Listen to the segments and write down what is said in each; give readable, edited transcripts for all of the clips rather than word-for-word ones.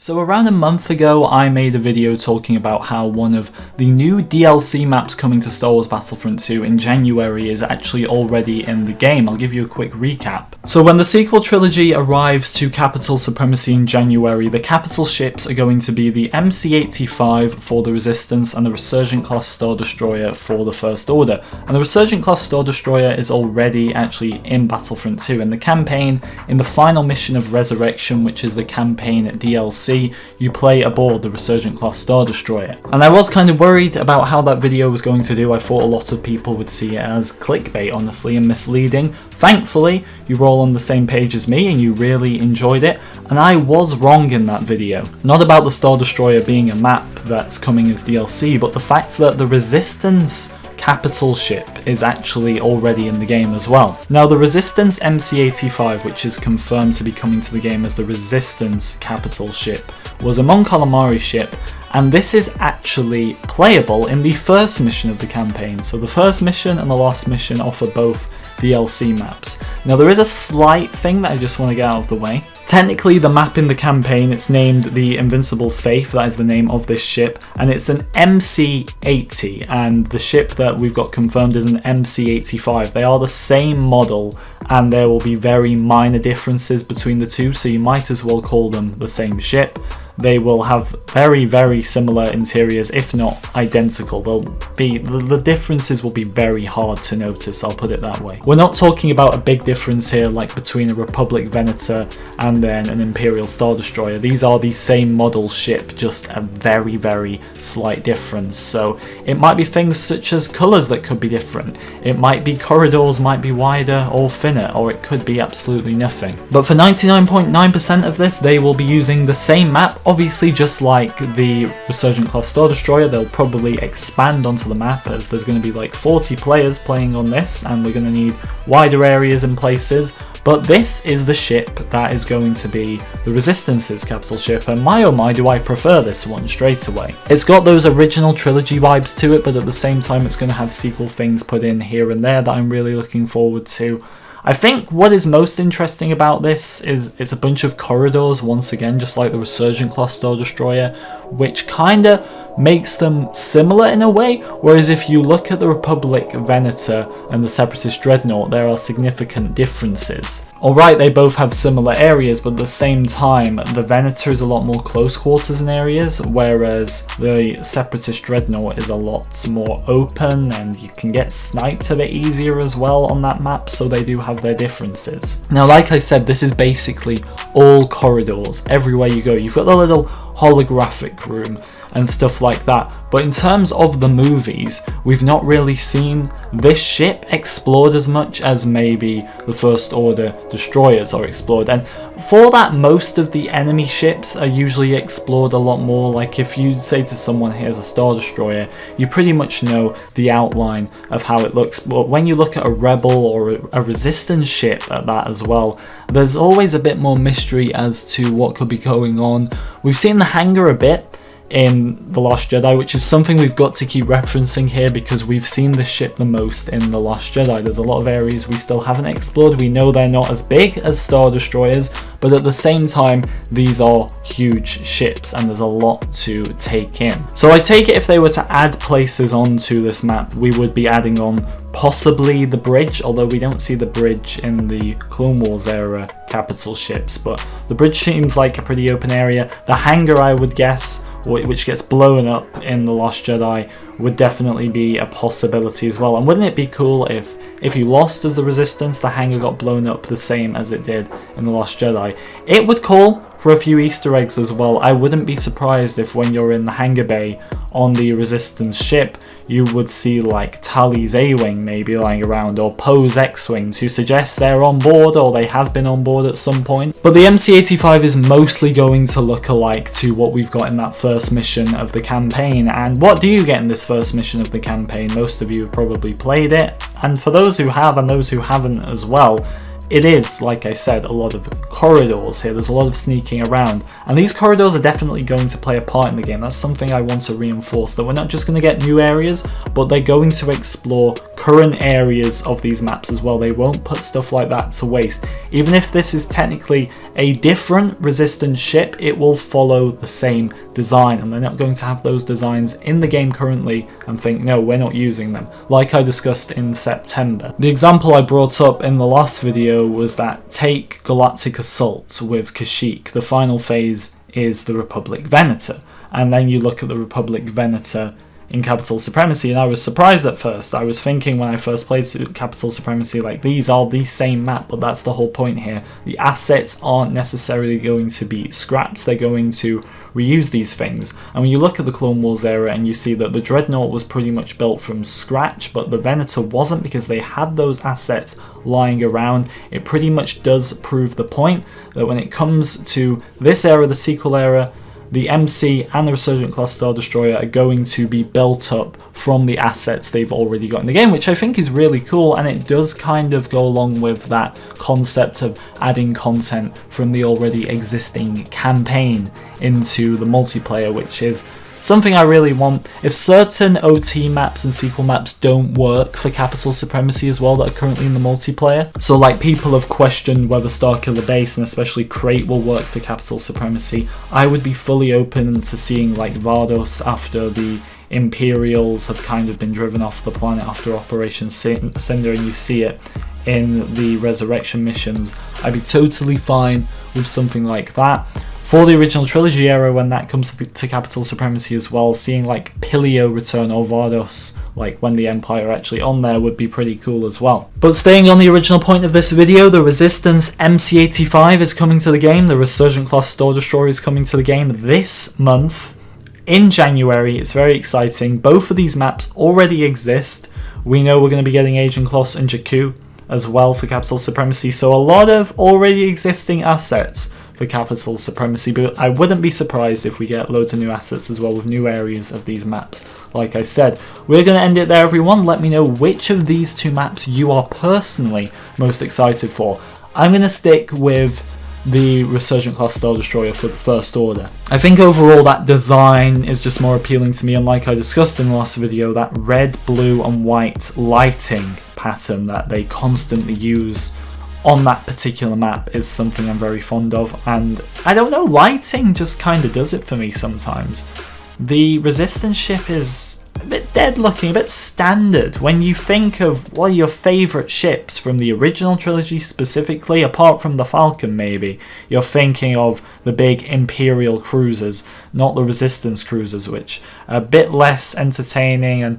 So around a month ago, I made a video talking about how one of the new DLC maps coming to Star Wars Battlefront 2 in January is actually already in the game. I'll give you a quick recap. So when the sequel trilogy arrives to Capital Supremacy in January, the capital ships are going to be the MC-85 for the Resistance and the Resurgent Class Star Destroyer for the First Order. And the Resurgent Class Star Destroyer is already actually in Battlefront 2. In the campaign, in the final mission of Resurrection, which is the campaign DLC, you play aboard the Resurgent Class Star Destroyer. And I was kind of worried about how that video was going to do. I thought a lot of people would see it as clickbait, honestly, and misleading. Thankfully, you were all on the same page as me and you really enjoyed it, and I was wrong in that video. Not about the Star Destroyer being a map that's coming as DLC, but the fact that the Resistance capital ship is actually already in the game as well. Now the Resistance MC-85, which is confirmed to be coming to the game as the Resistance capital ship, was a Mon Calamari ship, and this is actually playable in the first mission of the campaign. So the first mission and the last mission offer both DLC maps. Now there is a slight thing that I just want to get out of the way. Technically, the map in the campaign, it's named the Invincible Faith, that is the name of this ship, and it's an MC-80, and the ship that we've got confirmed is an MC-85. They are the same model, and there will be very minor differences between the two, so you might as well call them the same ship. They will have very, very similar interiors, if not identical. The differences will be very hard to notice, I'll put it that way. We're not talking about a big difference here like between a Republic Venator and then an Imperial Star Destroyer. These are the same model ship, just a very, very slight difference. So it might be things such as colours that could be different. It might be corridors might be wider or thinner, or it could be absolutely nothing. But for 99.9% of this, they will be using the same map. Obviously, just like the Resurgent Class Star Destroyer, they'll probably expand onto the map, as there's going to be like 40 players playing on this, and we're going to need wider areas and places. But this is the ship that is going to be the Resistance's capital ship, and my oh my do I prefer this one straight away. It's got those original trilogy vibes to it, but at the same time it's going to have sequel things put in here and there that I'm really looking forward to. I think what is most interesting about this is it's a bunch of corridors, once again, just like the Resurgent Class Star Destroyer, which kinda makes them similar in a way, whereas if you look at the Republic Venator and the Separatist Dreadnought, there are significant differences. Alright, they both have similar areas, but at the same time, the Venator is a lot more close quarters in areas, whereas the Separatist Dreadnought is a lot more open, and you can get sniped a bit easier as well on that map, so they do have their differences. Now, like I said, this is basically all corridors. Everywhere you go, you've got the little holographic room and stuff like that, but in terms of the movies, we've not really seen this ship explored as much as maybe the First Order destroyers are explored, and for that most of the enemy ships are usually explored a lot more. Like if you say to someone, here's a Star Destroyer, you pretty much know the outline of how it looks, but when you look at a Rebel or a Resistance ship at that as well, there's always a bit more mystery as to what could be going on. We've seen the hangar a bit in The Last Jedi, which is something we've got to keep referencing here because we've seen this ship the most in The Last Jedi. There's a lot of areas we still haven't explored. We know they're not as big as Star Destroyers, but at the same time, these are huge ships and there's a lot to take in. So I take it if they were to add places onto this map, we would be adding on possibly the bridge, although we don't see the bridge in the Clone Wars era capital ships, but the bridge seems like a pretty open area. The hangar, I would guess, which gets blown up in The Last Jedi, would definitely be a possibility as well. And wouldn't it be cool if you lost as the Resistance, the hangar got blown up the same as it did in The Last Jedi? It would call for a few Easter eggs as well. I wouldn't be surprised if when you're in the hangar bay on the Resistance ship, you would see like Tali's A-Wing maybe lying around, or Poe's X-Wings, who suggest they're on board or they have been on board at some point. But the MC-85 is mostly going to look alike to what we've got in that first mission of the campaign. And what do you get in this first mission of the campaign? Most of you have probably played it, and for those who have and those who haven't as well, it is, like I said, a lot of the corridors here. There's a lot of sneaking around, and these corridors are definitely going to play a part in the game. That's something I want to reinforce, that we're not just going to get new areas, but they're going to explore current areas of these maps as well. They won't put stuff like that to waste. Even if this is technically a different Resistance ship, it will follow the same design, and they're not going to have those designs in the game currently and think, no, we're not using them, like I discussed in September. The example I brought up in the last video was that take Galactic Assault with Kashyyyk. The final phase is the Republic Venator, and then you look at the Republic Venator in Capital Supremacy, and I was surprised at first. I was thinking when I first played Capital Supremacy, like, these are the same map, but that's the whole point here. The assets aren't necessarily going to be scrapped, they're going to reuse these things. And when you look at the Clone Wars era and you see that the Dreadnought was pretty much built from scratch, but the Venator wasn't, because they had those assets lying around, it pretty much does prove the point that when it comes to this era, the sequel era, the MC and the Resurgent Class Star Destroyer are going to be built up from the assets they've already got in the game, which I think is really cool, and it does kind of go along with that concept of adding content from the already existing campaign into the multiplayer, which is something I really want. If certain OT maps and sequel maps don't work for Capital Supremacy as well that are currently in the multiplayer, so like people have questioned whether Starkiller Base and especially Crate will work for Capital Supremacy, I would be fully open to seeing like Vardos after the Imperials have kind of been driven off the planet after Operation Cinder, and you see it in the Resurrection missions. I'd be totally fine with something like that. For the original trilogy era, when that comes to Capital Supremacy as well, seeing like Pilio return or Vardos, like when the Empire are actually on there, would be pretty cool as well. But staying on the original point of this video, the Resistance MC-85 is coming to the game, the Resurgent Class Star Destroyer is coming to the game this month, in January. It's very exciting. Both of these maps already exist. We know we're going to be getting Agent Kloss and Jakku as well for Capital Supremacy, so a lot of already existing assets for Capital Supremacy, but I wouldn't be surprised if we get loads of new assets as well with new areas of these maps. Like I said, we're going to end it there, everyone. Let me know which of these two maps you are personally most excited for. I'm going to stick with the Resurgent Class Star Destroyer for the First Order. I think overall that design is just more appealing to me, and like I discussed in the last video, that red, blue and white lighting pattern that they constantly use on that particular map is something I'm very fond of, and I don't know, lighting just kind of does it for me sometimes. The Resistance ship is a bit dead looking, a bit standard. When you think of what are your favourite ships from the original trilogy specifically, apart from the Falcon maybe, you're thinking of the big Imperial cruisers, not the Resistance cruisers, which are a bit less entertaining and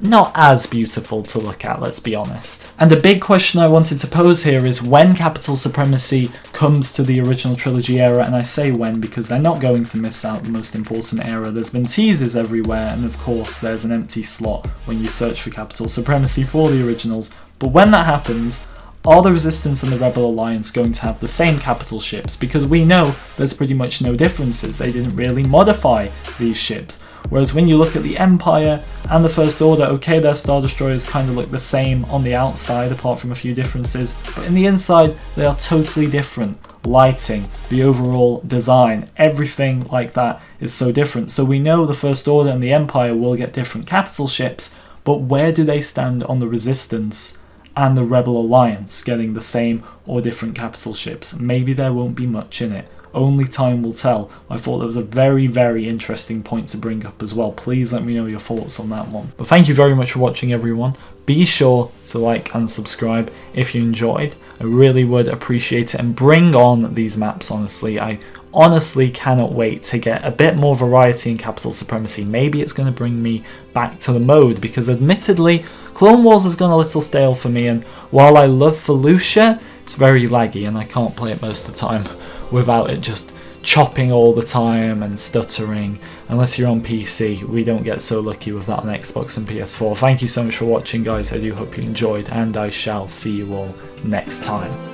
not as beautiful to look at, let's be honest. And a big question I wanted to pose here is when Capital Supremacy comes to the original trilogy era, and I say when because they're not going to miss out the most important era. There's been teasers everywhere, and of course there's an empty slot when you search for Capital Supremacy for the originals. But when that happens, are the Resistance and the Rebel Alliance going to have the same capital ships? Because we know there's pretty much no differences. They didn't really modify these ships. Whereas when you look at the Empire and the First Order, okay, their Star Destroyers kind of look the same on the outside apart from a few differences, but in the inside they are totally different. Lighting, the overall design, everything like that is so different. So we know the First Order and the Empire will get different capital ships, but where do they stand on the Resistance and the Rebel Alliance getting the same or different capital ships? Maybe there won't be much in it. Only time will tell. I thought that was a very, very interesting point to bring up as well. Please let me know your thoughts on that one. But thank you very much for watching, everyone. Be sure to like and subscribe if you enjoyed. I really would appreciate it, and bring on these maps, honestly. I honestly cannot wait to get a bit more variety in Capital Supremacy. Maybe it's going to bring me back to the mode, because admittedly Clone Wars has gone a little stale for me, and while I love Felucia, it's very laggy and I can't play it most of the time without it just chopping all the time and stuttering. Unless you're on PC, we don't get so lucky with that on Xbox and PS4. Thank you so much for watching, guys. I do hope you enjoyed, and I shall see you all next time.